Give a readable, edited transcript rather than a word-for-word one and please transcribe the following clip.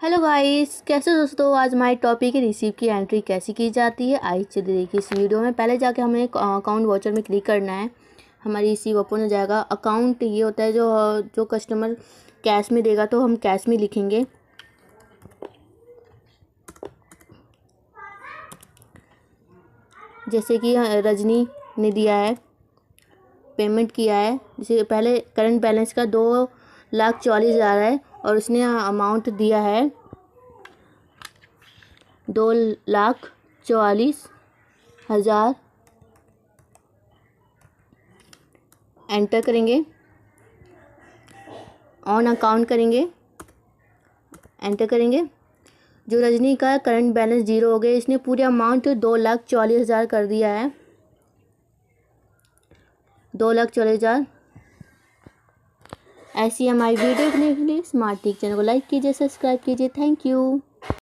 Hello guys, कैसे हो दोस्तों। आज हमारी टॉपिक है रिसीव की एंट्री कैसे की जाती है। आइए चलिए देखिए इस वीडियो में। पहले जाके हमें अकाउंट वाउचर में क्लिक करना है। हमारी रिसीव ओपन हो जाएगा। अकाउंट ये होता है जो कस्टमर कैश में देगा तो हम कैश में लिखेंगे। जैसे कि रजनी ने दिया है, पेमेंट किया है। जैसे पहले करंट बैलेंस का 2,44,000 है और उसने अमाउंट दिया है 2,44,000। एंटर करेंगे, ऑन अकाउंट करेंगे, एंटर करेंगे। जो रजनी का करंट बैलेंस 0 हो गया, इसने पूरे अमाउंट 2,44,000 कर दिया है। 2,44,000। ऐसी हमारी वीडियो देखने के लिए स्मार्ट टिक चैनल को लाइक कीजिए, सब्सक्राइब कीजिए। Thank you.